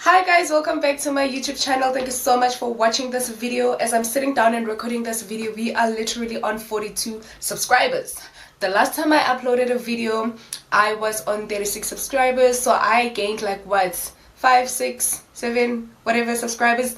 Hi guys, welcome back to my YouTube channel. Thank you so much for watching this video. As I'm sitting down and recording this video, we are literally on 42 subscribers. The last time I uploaded a video, I was on 36 subscribers, so I gained like what, 5, 6, 7, whatever subscribers.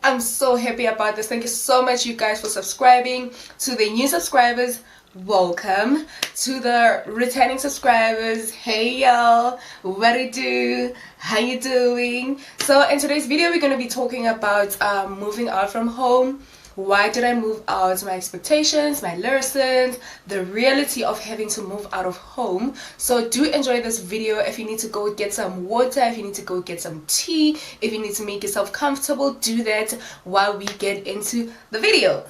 I'm so happy about this. Thank you so much, you guys, for subscribing. To the new subscribers, welcome. To the returning subscribers, hey y'all, what it do, how you doing? So in today's video, we're going to be talking about moving out from home. Why did I move out? My expectations, my lessons, the reality of having to move out of home. So do enjoy this video. If you need to go get some water, if you need to go get some tea, if you need to make yourself comfortable, do that while we get into the video.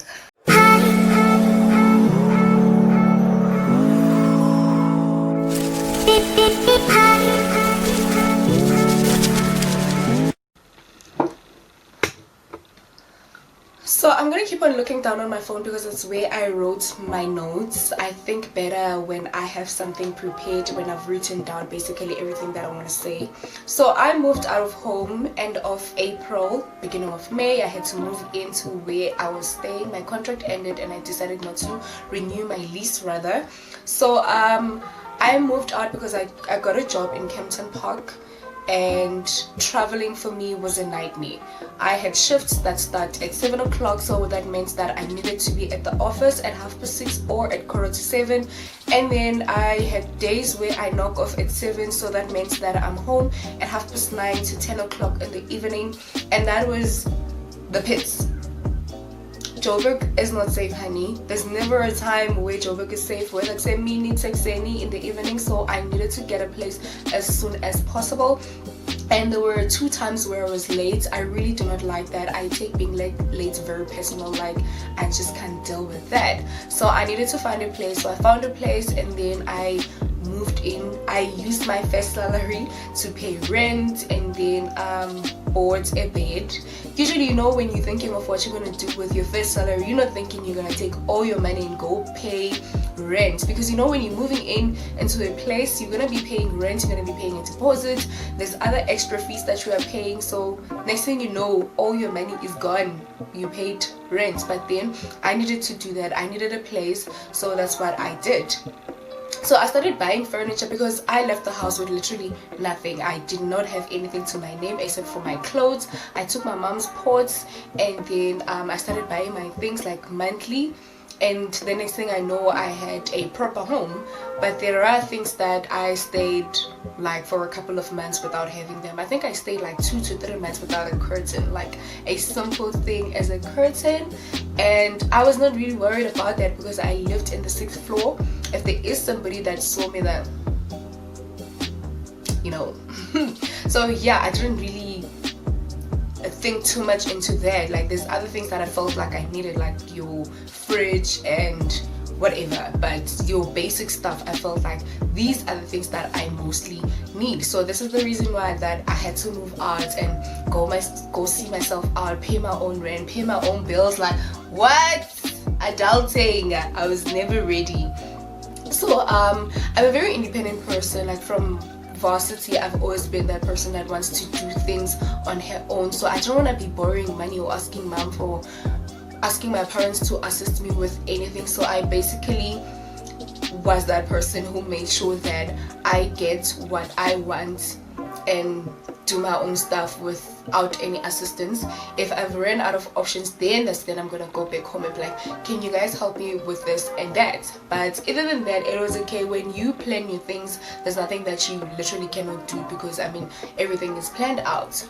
So I'm gonna keep on looking down on my phone because it's where I wrote my notes. I think better when I have something prepared, when I've written down basically everything that I want to say. So I moved out of home end of April, beginning of May. I had to move into where I was staying. My contract ended and I decided not to renew my lease rather. So I moved out because I got a job in Kempton Park, and traveling for me was a nightmare. I had shifts that start at 7 o'clock, so that meant that I needed to be at the office at 6:30 or at 7:15, and then I had days where I knock off at 7, so that meant that I'm home at 9:30 to 10 o'clock in the evening, and that was the pits. Joburg is not safe, honey. There's never a time where Joburg is safe, whether it's a mini taxi in the evening, so I needed to get a place as soon as possible. And there were 2 times where I was late. I really do not like that. I take being late very personal, like I just can't deal with that. So I needed to find a place, so I found a place and then I moved in. I used my first salary to pay rent and then bought a bed. Usually, you know, when you're thinking of what you're going to do with your first salary, you're not thinking you're going to take all your money and go pay rent, because you know when you're moving into a place, you're going to be paying rent, you're going to be paying a deposit, there's other extra fees that you are paying, so next thing you know, all your money is gone. You paid rent. But then I needed to do that. I needed a place, so that's what I did. So I started buying furniture because I left the house with literally nothing. I did not have anything to my name except for my clothes. I took my mom's pots and then I started buying my things like monthly. And the next thing I know, I had a proper home. But there are things that I stayed like for a couple of months without having them. I think I stayed like 2 to 3 months without a curtain, like a simple thing as a curtain. And I was not really worried about that because I lived in the 6th floor. If there is somebody that saw me, that, you know. So yeah, I didn't really think too much into that. Like there's other things that I felt like I needed, like your fridge and whatever, but your basic stuff, I felt like these are the things that I mostly need. So this is the reason why that I had to move out and go see myself out, pay my own rent, pay my own bills. Like what? Adulting. I was never ready. So I'm a very independent person. Like from varsity, I've always been that person that wants to do things on her own. So I don't want to be borrowing money or asking my parents to assist me with anything. So I basically was that person who made sure that I get what I want and do my own stuff without any assistance. If I've run out of options, then I'm gonna go back home and be like, can you guys help me with this and that? But other than that, it was okay. When you plan your things, there's nothing that you literally cannot do, because I mean everything is planned out.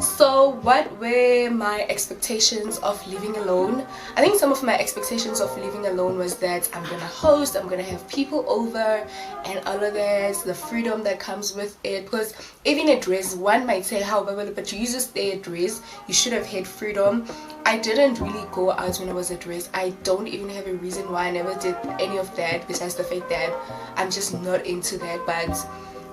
So what were my expectations of living alone? I think some of my expectations of living alone was that I'm gonna host, I'm gonna have people over and all of that, the freedom that comes with it. Because even a dress, one might say, however, but you used to stay at dress, you should have had freedom. I didn't really go out when I was at dress. I don't even have a reason why I never did any of that, besides the fact that I'm just not into that. But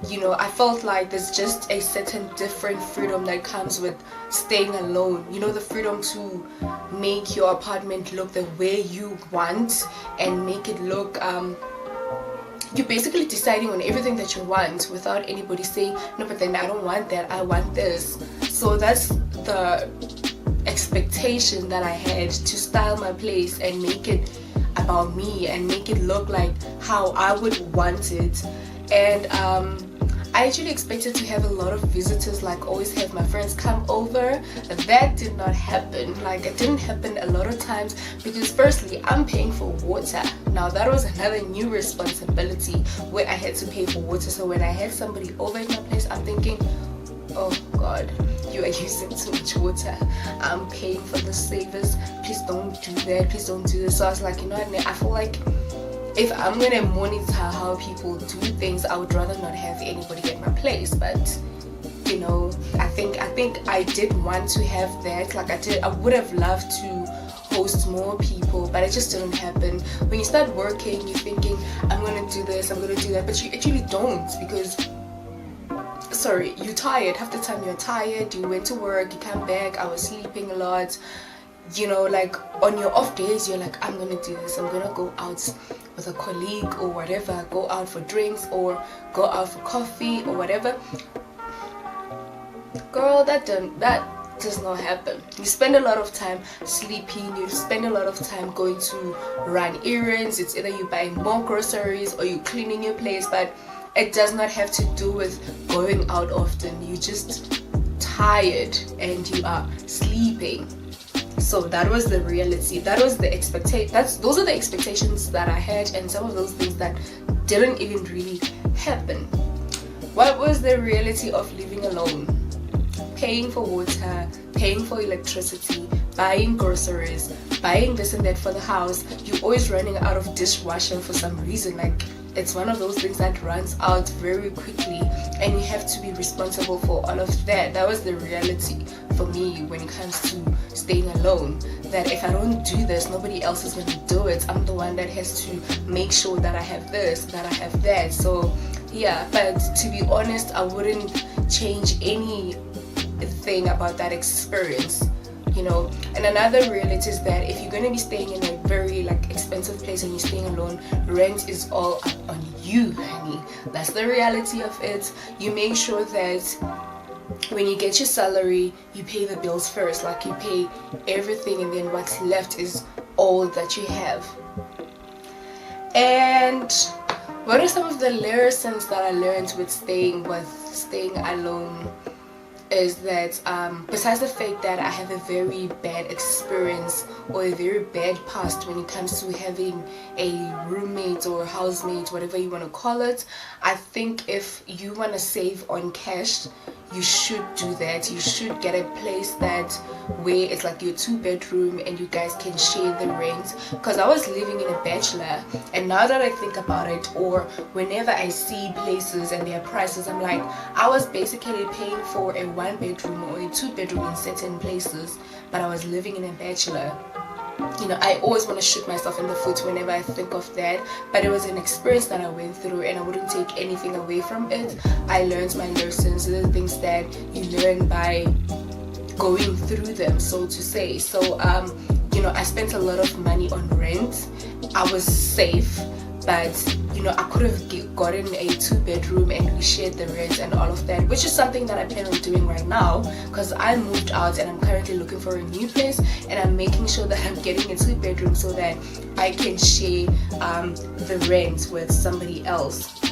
you know, I felt like there's just a certain different freedom that comes with staying alone. You know, the freedom to make your apartment look the way you want and make it look you're basically deciding on everything that you want without anybody saying, no, but then I don't want that, I want this. So that's the expectation that I had, to style my place and make it about me and make it look like how I would want it. And I actually expected to have a lot of visitors, like always have my friends come over. That did not happen. Like, it didn't happen a lot of times because firstly, I'm paying for water. Now that was another new responsibility where I had to pay for water. So when I had somebody over at my place, I'm thinking, oh God, you are using too much water. I'm paying for the service. Please don't do that. Please don't do this. So I was like, you know what? I feel like if I'm gonna monitor how people do things, I would rather not have anybody at my place. But you know, I think I did want to have that. Like I would have loved to host more people, but it just didn't happen. When you start working, you're thinking, I'm gonna do this, I'm gonna do that, but you actually don't, because you're tired. Half the time you're tired, you went to work, you come back, I was sleeping a lot. You know, like on your off days, you're like, I'm gonna do this, I'm gonna go out with a colleague or whatever, go out for drinks or go out for coffee or whatever. Girl, that does not happen. You spend a lot of time sleeping, you spend a lot of time going to run errands. It's either you buying more groceries or you cleaning your place, but it does not have to do with going out often. You just tired and you are sleeping. So that was the reality. That was the those are the expectations that I had, and some of those things that didn't even really happen. What was the reality of living alone? Paying for water, paying for electricity, buying groceries, buying this and that for the house. You're always running out of dishwasher for some reason. Like, it's one of those things that runs out very quickly, and you have to be responsible for all of that. That was the reality for me when it comes to staying alone, that if I don't do this, nobody else is going to do it. I'm the one that has to make sure that I have this, that I have that. So yeah, but to be honest, I wouldn't change anything about that experience, you know. And another reality is that if you're going to be staying in a very expensive place and you're staying alone, rent is all up on you, honey. That's the reality of it. You make sure that when you get your salary, you pay the bills first. Like, you pay everything, and then what's left is all that you have. And what are some of the lessons that I learned with staying alone is that besides the fact that I have a very bad experience or a very bad past when it comes to having a roommate or housemate, whatever you want to call it, I think if you want to save on cash, you should do that. You should get a place where it's like your 2-bedroom and you guys can share the rent. Because I was living in a bachelor, and now that I think about it, or whenever I see places and their prices, I'm like, I was basically paying for a 1-bedroom or a 2-bedroom in certain places, but I was living in a bachelor. You know, I always want to shoot myself in the foot whenever I think of that, but it was an experience that I went through, and I wouldn't take anything away from it. I learned my lessons, the things that you learn by going through them, so to say. So you know, I spent a lot of money on rent. I was safe, but you know, I could have gotten a 2-bedroom and we shared the rent and all of that, which is something that I plan on doing right now, because I moved out and I'm currently looking for a new place, and I'm making sure that I'm getting a 2-bedroom so that I can share the rent with somebody else.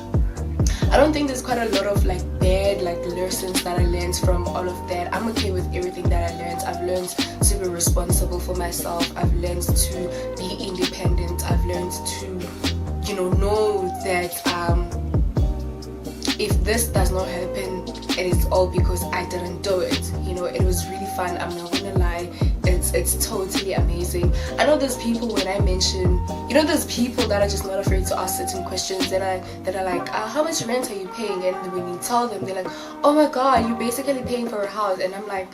I don't think there's quite a lot of bad lessons that I learned from all of that. I'm okay with everything that I learned. I've learned to be responsible for myself. I've learned to be independent. I've learned to, you know that if this does not happen, it is all because I didn't do it. You know, it was really fun. I'm not gonna lie. It's totally amazing. I know there's people, when I mention, you know, there's people that are just not afraid to ask certain questions that are like, how much rent are you paying? And when you tell them, they're like, oh my god, you're basically paying for a house. And I'm like,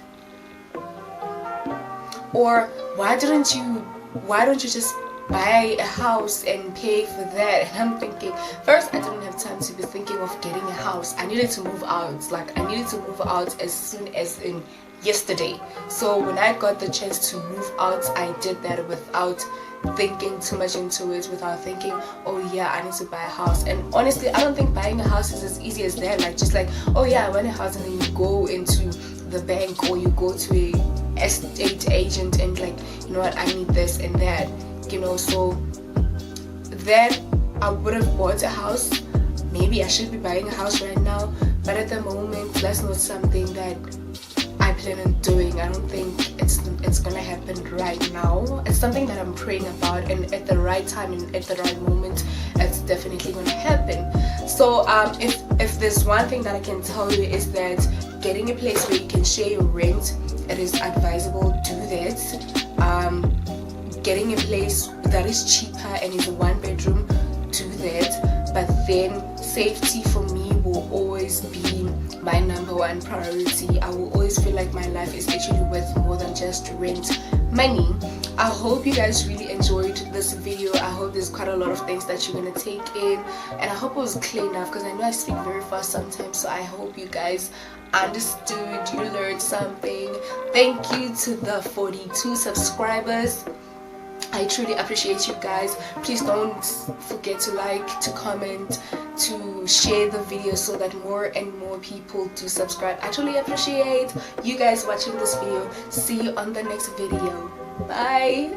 or why don't you just buy a house and pay for that. And I'm thinking, first, I didn't have time to be thinking of getting a house. I needed to move out. Like, I needed to move out as soon as in yesterday. So when I got the chance to move out, I did that without thinking too much into it, without thinking, oh yeah, I need to buy a house. And honestly, I don't think buying a house is as easy as that. Like, just like, oh yeah, I want a house, and then you go into the bank or you go to a estate agent and like, you know what, I need this and that, you know. So then I would have bought a house. Maybe I should be buying a house right now, but at the moment that's not something that I plan on doing. I don't think it's gonna happen right now. It's something that I'm praying about, and at the right time and at the right moment, it's definitely gonna happen. So if there's one thing that I can tell you is that getting a place where you can share your rent, it is advisable. Do that. Getting a place that is cheaper and is a 1-bedroom, do that. But then safety for me will always be my #1 priority. I will always feel like my life is actually worth more than just rent money. I hope you guys really enjoyed this video. I hope there's quite a lot of things that you're gonna take in, and I hope it was clear enough, because I know I speak very fast sometimes. So I hope you guys understood, you learned something. Thank you to the 42 subscribers. I truly appreciate you guys. Please don't forget to like, to comment, to share the video so that more and more people do subscribe. I truly appreciate you guys watching this video. See you on the next video. Bye.